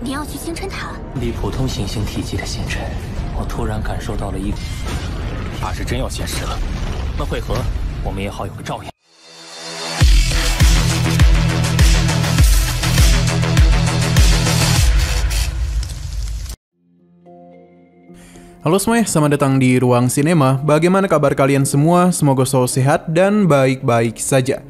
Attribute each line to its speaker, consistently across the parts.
Speaker 1: 你要去星辰塔？
Speaker 2: 离普通行星体积的星辰，我突然感受到了怕是真要现实了。那会合，我们也好有个照应。
Speaker 3: Halo semuanya, selamat datang di Ruang Sinema. Bagaimana kabar kalian semua? Semoga selalu sehat dan baik-baik saja.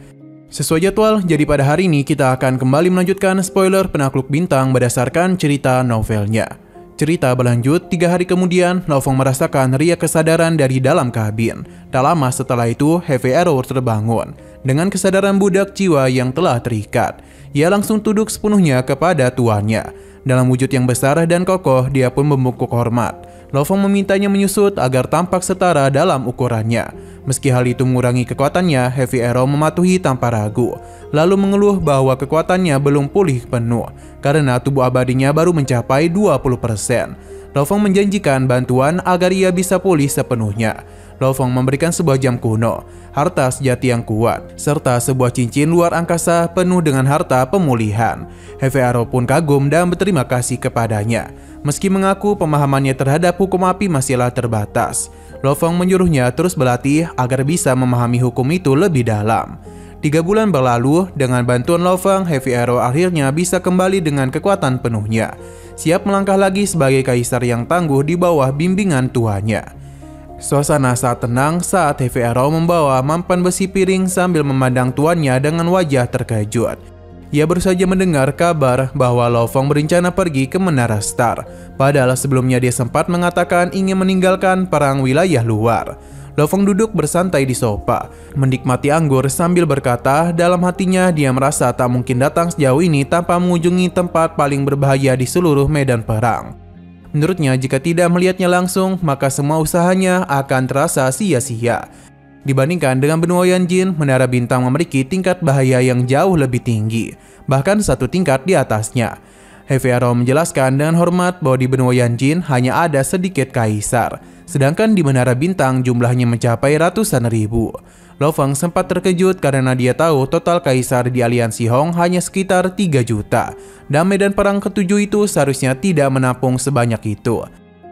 Speaker 3: Sesuai jadwal, jadi pada hari ini kita akan kembali melanjutkan spoiler Penakluk Bintang berdasarkan cerita novelnya. Cerita berlanjut, 3 hari kemudian, Lo Fong merasakan riak kesadaran dari dalam kabin. Tak lama setelah itu, Heavy Arrow terbangun. Dengan kesadaran budak jiwa yang telah terikat, ia langsung tunduk sepenuhnya kepada tuannya. Dalam wujud yang besar dan kokoh, dia pun membungkuk hormat. Lo Fong memintanya menyusut agar tampak setara dalam ukurannya. Meski hal itu mengurangi kekuatannya, Heavy Arrow mematuhi tanpa ragu, lalu mengeluh bahwa kekuatannya belum pulih penuh, karena tubuh abadinya baru mencapai 20%. Lo Fong menjanjikan bantuan agar ia bisa pulih sepenuhnya. Lo Fong memberikan sebuah jam kuno, harta sejati yang kuat, serta sebuah cincin luar angkasa penuh dengan harta pemulihan. Heavy Arrow pun kagum dan berterima kasih kepadanya. Meski mengaku pemahamannya terhadap hukum api masihlah terbatas, Lo Fong menyuruhnya terus berlatih agar bisa memahami hukum itu lebih dalam. 3 bulan berlalu, dengan bantuan Lo Fong, Heavy Arrow akhirnya bisa kembali dengan kekuatan penuhnya, siap melangkah lagi sebagai kaisar yang tangguh di bawah bimbingan tuannya. Suasana saat tenang saat Heavy Arrow membawa mampan besi piring sambil memandang tuannya dengan wajah terkejut. Ia baru saja mendengar kabar bahwa Lo Fong berencana pergi ke Menara Star, padahal sebelumnya dia sempat mengatakan ingin meninggalkan perang wilayah luar. Lo Fong duduk bersantai di sofa, menikmati anggur sambil berkata dalam hatinya dia merasa tak mungkin datang sejauh ini tanpa mengunjungi tempat paling berbahaya di seluruh medan perang. Menurutnya, jika tidak melihatnya langsung, maka semua usahanya akan terasa sia-sia. Dibandingkan dengan benua Yanjin, Menara Bintang memiliki tingkat bahaya yang jauh lebih tinggi, bahkan 1 tingkat di atasnya. Heavy Arrow menjelaskan dengan hormat bahwa di benua Yanjin hanya ada sedikit kaisar, sedangkan di Menara Bintang jumlahnya mencapai ratusan ribu. Lo Fong sempat terkejut karena dia tahu total kaisar di aliansi Hong hanya sekitar 3 juta, dan medan perang ke-7 itu seharusnya tidak menampung sebanyak itu.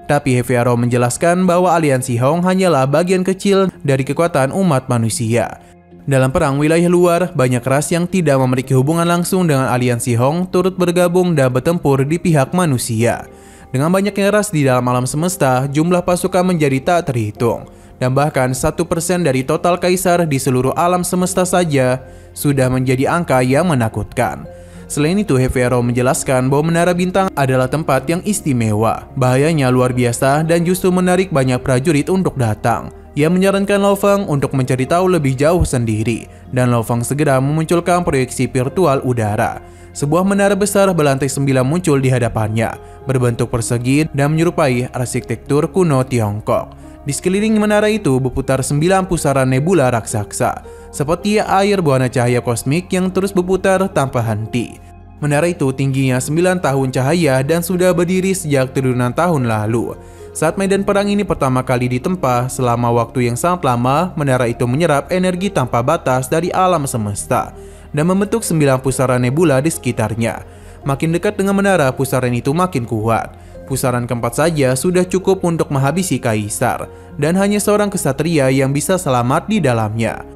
Speaker 3: Tapi Heavy Arrow menjelaskan bahwa aliansi Hong hanyalah bagian kecil dari kekuatan umat manusia. Dalam perang wilayah luar, banyak ras yang tidak memiliki hubungan langsung dengan aliansi Hong turut bergabung dan bertempur di pihak manusia. Dengan banyaknya ras di dalam alam semesta, jumlah pasukan menjadi tak terhitung. Dan bahkan 1% dari total kaisar di seluruh alam semesta saja sudah menjadi angka yang menakutkan. Selain itu, Heavy Arrow menjelaskan bahwa Menara Bintang adalah tempat yang istimewa, bahayanya luar biasa dan justru menarik banyak prajurit untuk datang. Ia menyarankan Lo Fong untuk mencari tahu lebih jauh sendiri, dan Lo Fong segera memunculkan proyeksi virtual udara. Sebuah menara besar berlantai 9 muncul di hadapannya, berbentuk persegi dan menyerupai arsitektur kuno Tiongkok. Di sekeliling menara itu berputar 9 pusaran nebula raksasa, seperti air berwarna cahaya kosmik yang terus berputar tanpa henti. Menara itu tingginya 9 tahun cahaya dan sudah berdiri sejak triliunan tahun lalu. Saat medan perang ini pertama kali ditempa, selama waktu yang sangat lama, menara itu menyerap energi tanpa batas dari alam semesta dan membentuk 9 pusaran nebula di sekitarnya. Makin dekat dengan menara, pusaran itu makin kuat. Pusaran keempat saja sudah cukup untuk menghabisi kaisar, dan hanya seorang kesatria yang bisa selamat di dalamnya.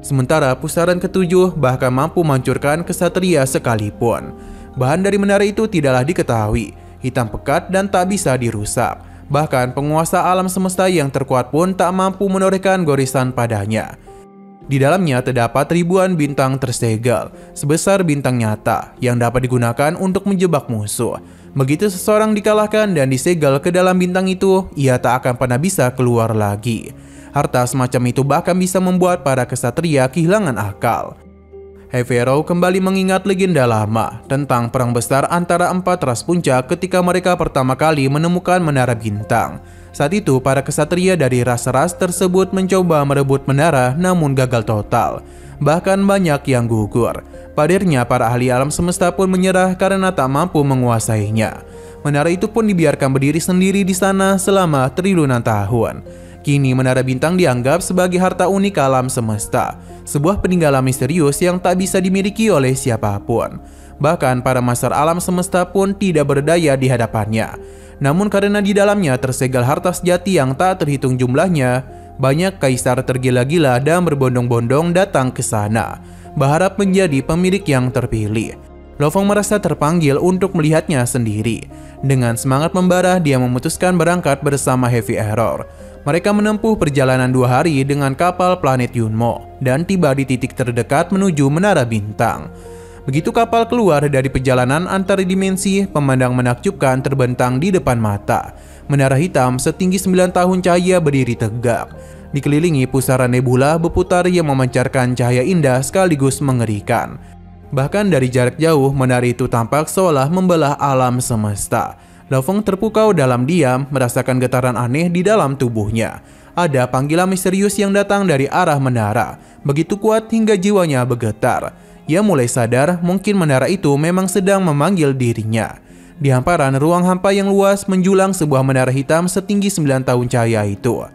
Speaker 3: Sementara pusaran ke-7 bahkan mampu menghancurkan kesatria sekalipun. Bahan dari menara itu tidaklah diketahui, hitam pekat dan tak bisa dirusak. Bahkan penguasa alam semesta yang terkuat pun tak mampu menorehkan gorisan padanya. Di dalamnya terdapat ribuan bintang tersegel, sebesar bintang nyata, yang dapat digunakan untuk menjebak musuh. Begitu seseorang dikalahkan dan disegel ke dalam bintang itu, ia tak akan pernah bisa keluar lagi. Harta semacam itu bahkan bisa membuat para kesatria kehilangan akal. Heavy Arrow kembali mengingat legenda lama tentang perang besar antara 4 ras puncak ketika mereka pertama kali menemukan Menara Bintang. Saat itu, para kesatria dari ras-ras tersebut mencoba merebut menara namun gagal total. Bahkan banyak yang gugur. Pada akhirnya, para ahli alam semesta pun menyerah karena tak mampu menguasainya. Menara itu pun dibiarkan berdiri sendiri di sana selama triliunan tahun. Kini Menara Bintang dianggap sebagai harta unik alam semesta, sebuah peninggalan misterius yang tak bisa dimiliki oleh siapapun. Bahkan para master alam semesta pun tidak berdaya di hadapannya. Namun karena di dalamnya tersegel harta sejati yang tak terhitung jumlahnya, banyak kaisar tergila-gila dan berbondong-bondong datang ke sana, berharap menjadi pemilik yang terpilih. Lo Fong merasa terpanggil untuk melihatnya sendiri. Dengan semangat membara, dia memutuskan berangkat bersama Heavy Error. Mereka menempuh perjalanan 2 hari dengan kapal planet Yunmo dan tiba di titik terdekat menuju Menara Bintang. Begitu kapal keluar dari perjalanan antar dimensi, pemandang menakjubkan terbentang di depan mata. Menara hitam setinggi 9 tahun cahaya berdiri tegak, dikelilingi pusaran nebula berputar yang memancarkan cahaya indah sekaligus mengerikan. Bahkan dari jarak jauh, menara itu tampak seolah membelah alam semesta. Lo Fong terpukau dalam diam, merasakan getaran aneh di dalam tubuhnya. Ada panggilan misterius yang datang dari arah menara, begitu kuat hingga jiwanya bergetar. Ia mulai sadar mungkin menara itu memang sedang memanggil dirinya. Di hamparan ruang hampa yang luas menjulang sebuah menara hitam setinggi 9 tahun cahaya itu.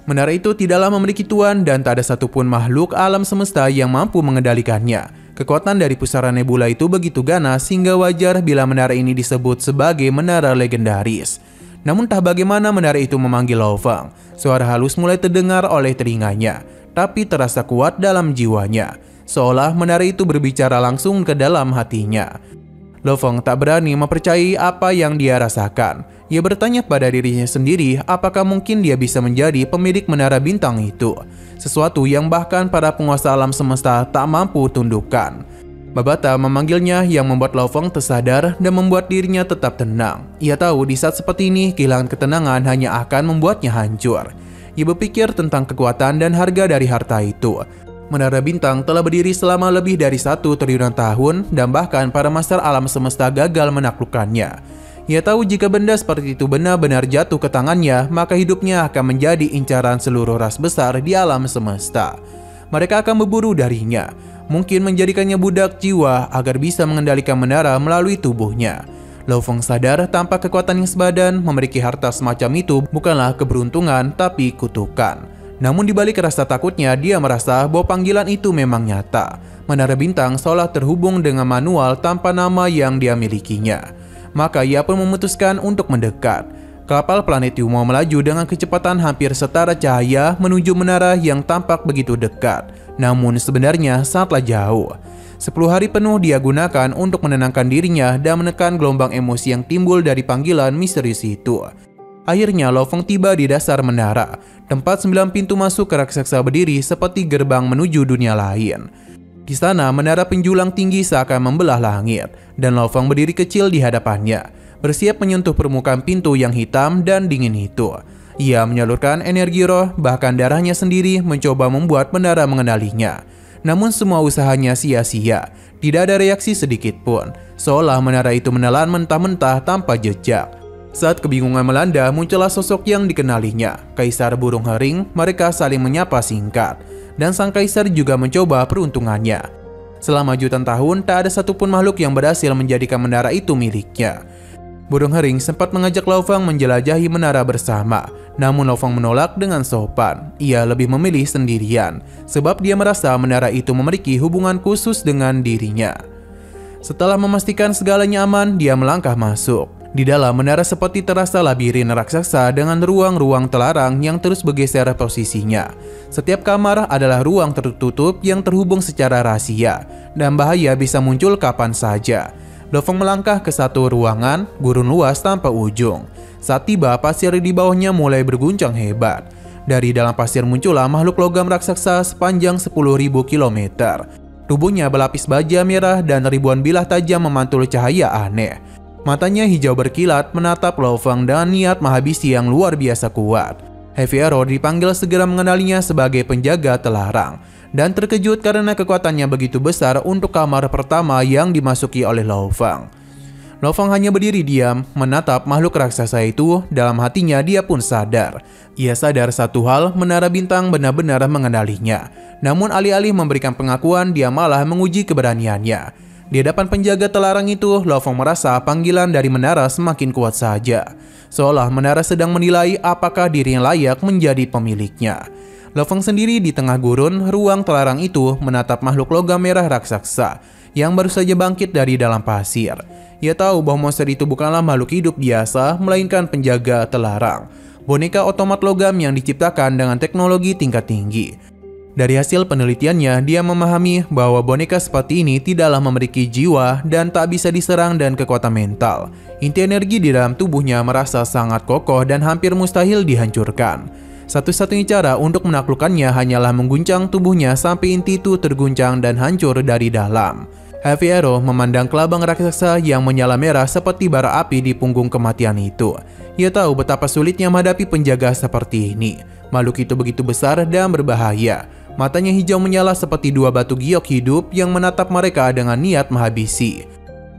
Speaker 3: Menara itu tidaklah memiliki tuan dan tak ada satupun makhluk alam semesta yang mampu mengendalikannya. Kekuatan dari pusaran nebula itu begitu ganas hingga wajar bila menara ini disebut sebagai menara legendaris. Namun tak bagaimana menara itu memanggil Lo Fong. Suara halus mulai terdengar oleh telinganya, tapi terasa kuat dalam jiwanya. Seolah menara itu berbicara langsung ke dalam hatinya. Lo Fong tak berani mempercayai apa yang dia rasakan. Ia bertanya pada dirinya sendiri apakah mungkin dia bisa menjadi pemilik menara bintang itu. Sesuatu yang bahkan para penguasa alam semesta tak mampu tundukkan. Babata memanggilnya yang membuat Lo Fong tersadar dan membuat dirinya tetap tenang. Ia tahu di saat seperti ini kehilangan ketenangan hanya akan membuatnya hancur. Ia berpikir tentang kekuatan dan harga dari harta itu. Menara bintang telah berdiri selama lebih dari 1 triliun tahun dan bahkan para master alam semesta gagal menaklukkannya. Ia tahu jika benda seperti itu benar-benar jatuh ke tangannya, maka hidupnya akan menjadi incaran seluruh ras besar di alam semesta. Mereka akan berburu darinya, mungkin menjadikannya budak jiwa agar bisa mengendalikan menara melalui tubuhnya. Lo Fong sadar tanpa kekuatan yang sebadan, memiliki harta semacam itu bukanlah keberuntungan tapi kutukan. Namun di balik rasa takutnya, dia merasa bahwa panggilan itu memang nyata. Menara bintang seolah terhubung dengan manual tanpa nama yang dia milikinya. Maka ia pun memutuskan untuk mendekat. Kapal planet Yunmo melaju dengan kecepatan hampir setara cahaya menuju menara yang tampak begitu dekat. Namun sebenarnya sangatlah jauh. 10 hari penuh dia gunakan untuk menenangkan dirinya dan menekan gelombang emosi yang timbul dari panggilan misterius itu. Akhirnya Lo Fong tiba di dasar menara, tempat 9 pintu masuk ke raksasa berdiri seperti gerbang menuju dunia lain. Di sana menara penjulang tinggi seakan membelah langit, dan Lo Fong berdiri kecil di hadapannya, bersiap menyentuh permukaan pintu yang hitam dan dingin itu. Ia menyalurkan energi roh, bahkan darahnya sendiri mencoba membuat menara mengenalinya. Namun semua usahanya sia-sia, tidak ada reaksi sedikit pun, seolah menara itu menelan mentah-mentah tanpa jejak. Saat kebingungan melanda, muncullah sosok yang dikenalinya, Kaisar Burung Hering. Mereka saling menyapa singkat, dan sang kaisar juga mencoba peruntungannya. Selama jutaan tahun, tak ada satupun makhluk yang berhasil menjadikan menara itu miliknya. Burung Hering sempat mengajak Lo Fong menjelajahi menara bersama, namun Lo Fong menolak dengan sopan. Ia lebih memilih sendirian, sebab dia merasa menara itu memiliki hubungan khusus dengan dirinya. Setelah memastikan segalanya aman, dia melangkah masuk. Di dalam menara seperti terasa labirin raksasa dengan ruang-ruang terlarang yang terus bergeser posisinya. Setiap kamar adalah ruang tertutup yang terhubung secara rahasia, dan bahaya bisa muncul kapan saja. Lo Fong melangkah ke satu ruangan, gurun luas tanpa ujung. Saat tiba, pasir di bawahnya mulai berguncang hebat. Dari dalam pasir muncullah makhluk logam raksasa sepanjang 10.000 km. Tubuhnya berlapis baja merah dan ribuan bilah tajam memantul cahaya aneh. Matanya hijau berkilat menatap Lo Fong dengan niat menghabisi yang luar biasa kuat. Heavy Arrow dipanggil segera mengenalinya sebagai penjaga terlarang, dan terkejut karena kekuatannya begitu besar untuk kamar pertama yang dimasuki oleh Lo Fong. Lo Fong hanya berdiri diam, menatap makhluk raksasa itu. Dalam hatinya dia pun sadar. Ia sadar satu hal, menara bintang benar-benar mengenalinya. Namun alih-alih memberikan pengakuan, dia malah menguji keberaniannya. Di hadapan penjaga terlarang itu, Lo Fong merasa panggilan dari menara semakin kuat saja. Seolah menara sedang menilai apakah dirinya layak menjadi pemiliknya. Lo Fong sendiri di tengah gurun ruang terlarang itu menatap makhluk logam merah raksasa yang baru saja bangkit dari dalam pasir. Ia tahu bahwa monster itu bukanlah makhluk hidup biasa, melainkan penjaga terlarang. Boneka otomat logam yang diciptakan dengan teknologi tingkat tinggi. Dari hasil penelitiannya, dia memahami bahwa boneka seperti ini tidaklah memiliki jiwa dan tak bisa diserang dan kekuatan mental. Inti energi di dalam tubuhnya merasa sangat kokoh dan hampir mustahil dihancurkan. Satu-satunya cara untuk menaklukkannya hanyalah mengguncang tubuhnya sampai inti itu terguncang dan hancur dari dalam. Heavy Arrow memandang kelabang raksasa yang menyala merah seperti bara api di punggung kematian itu. Ia tahu betapa sulitnya menghadapi penjaga seperti ini. Makhluk itu begitu besar dan berbahaya. Matanya hijau menyala seperti dua batu giok hidup yang menatap mereka dengan niat menghabisi.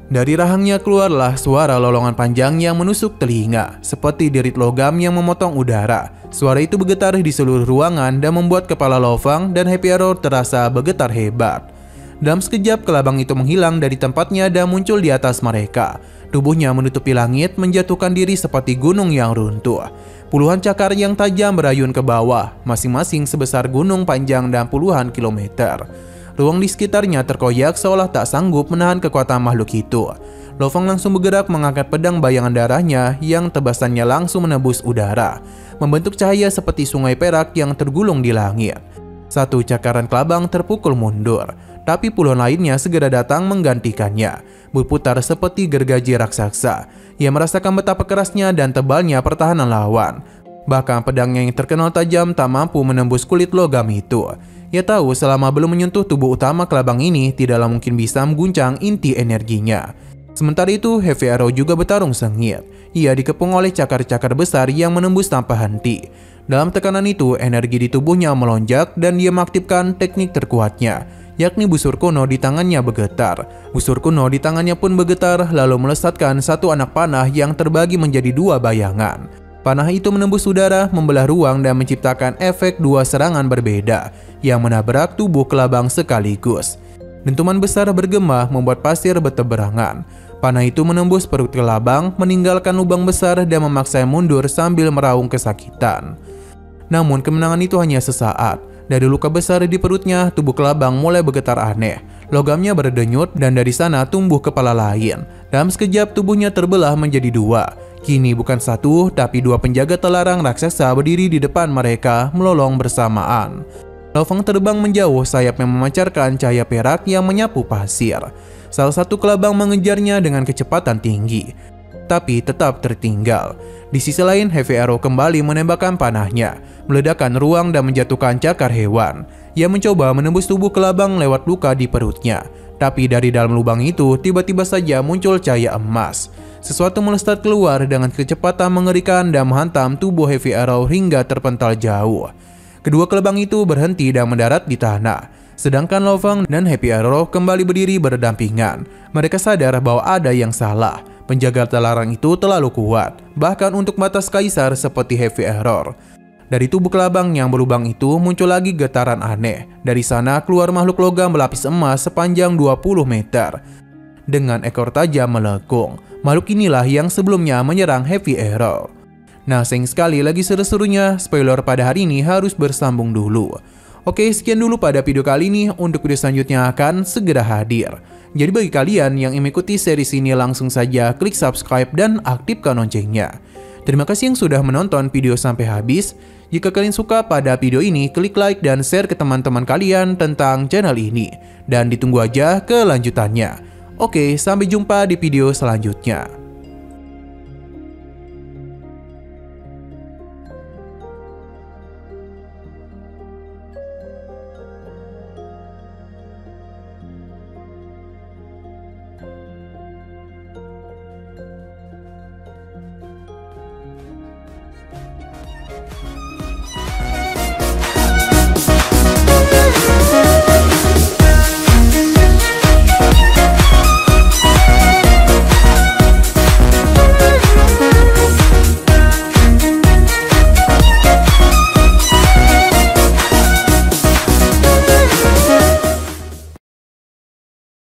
Speaker 3: Dari rahangnya keluarlah suara lolongan panjang yang menusuk telinga, seperti derit logam yang memotong udara. Suara itu bergetar di seluruh ruangan dan membuat kepala Lo Fang dan Happy Arrow terasa bergetar hebat. Dalam sekejap, kelabang itu menghilang dari tempatnya dan muncul di atas mereka. Tubuhnya menutupi langit, menjatuhkan diri seperti gunung yang runtuh. Puluhan cakar yang tajam berayun ke bawah, masing-masing sebesar gunung panjang dan puluhan kilometer. Ruang di sekitarnya terkoyak seolah tak sanggup menahan kekuatan makhluk itu. Lo Fang langsung bergerak mengangkat pedang bayangan darahnya yang tebasannya langsung menembus udara, membentuk cahaya seperti sungai perak yang tergulung di langit. Satu cakaran kelabang terpukul mundur, tapi puluhan lainnya segera datang menggantikannya, berputar seperti gergaji raksasa. Ia merasakan betapa kerasnya dan tebalnya pertahanan lawan. Bahkan pedangnya yang terkenal tajam tak mampu menembus kulit logam itu. Ia tahu selama belum menyentuh tubuh utama kelabang ini, tidaklah mungkin bisa mengguncang inti energinya. Sementara itu, Heavy Arrow juga bertarung sengit. Ia dikepung oleh cakar-cakar besar yang menembus tanpa henti. Dalam tekanan itu, energi di tubuhnya melonjak dan dia mengaktifkan teknik terkuatnya, yakni busur kuno di tangannya bergetar. Busur kuno di tangannya pun bergetar, lalu melesatkan satu anak panah yang terbagi menjadi dua bayangan. Panah itu menembus udara, membelah ruang dan menciptakan efek dua serangan berbeda yang menabrak tubuh kelabang sekaligus. Dentuman besar bergema membuat pasir berteberangan. Panah itu menembus perut kelabang, meninggalkan lubang besar dan memaksanya mundur sambil meraung kesakitan. Namun kemenangan itu hanya sesaat. Dari luka besar di perutnya, tubuh kelabang mulai bergetar aneh. Logamnya berdenyut dan dari sana tumbuh kepala lain. Dalam sekejap tubuhnya terbelah menjadi dua. Kini bukan satu, tapi dua penjaga terlarang raksasa berdiri di depan mereka, melolong bersamaan. Lo Fang terbang menjauh, sayapnya memancarkan cahaya perak yang menyapu pasir. Salah satu kelabang mengejarnya dengan kecepatan tinggi, tapi tetap tertinggal. Di sisi lain, Heavy Arrow kembali menembakkan panahnya, meledakkan ruang dan menjatuhkan cakar hewan. Ia mencoba menembus tubuh kelabang lewat luka di perutnya, tapi dari dalam lubang itu tiba-tiba saja muncul cahaya emas. Sesuatu melesat keluar dengan kecepatan mengerikan dan menghantam tubuh Heavy Arrow hingga terpental jauh. Kedua kelabang itu berhenti dan mendarat di tanah, sedangkan Lo Fang dan Happy Arrow kembali berdiri berdampingan. Mereka sadar bahwa ada yang salah. Penjaga terlarang itu terlalu kuat, bahkan untuk batas kaisar seperti Heavy Arrow. Dari tubuh kelabang yang berlubang itu muncul lagi getaran aneh. Dari sana keluar makhluk logam berlapis emas sepanjang 20 meter. Dengan ekor tajam melengkung. Makhluk inilah yang sebelumnya menyerang Heavy Arrow. Nah, sayang sekali lagi seru-serunya, spoiler pada hari ini harus bersambung dulu. Oke, sekian dulu pada video kali ini. Untuk video selanjutnya akan segera hadir. Jadi bagi kalian yang mengikuti series ini, langsung saja klik subscribe dan aktifkan loncengnya. Terima kasih yang sudah menonton video sampai habis. Jika kalian suka pada video ini, klik like dan share ke teman-teman kalian tentang channel ini. Dan ditunggu aja kelanjutannya. Oke, sampai jumpa di video selanjutnya.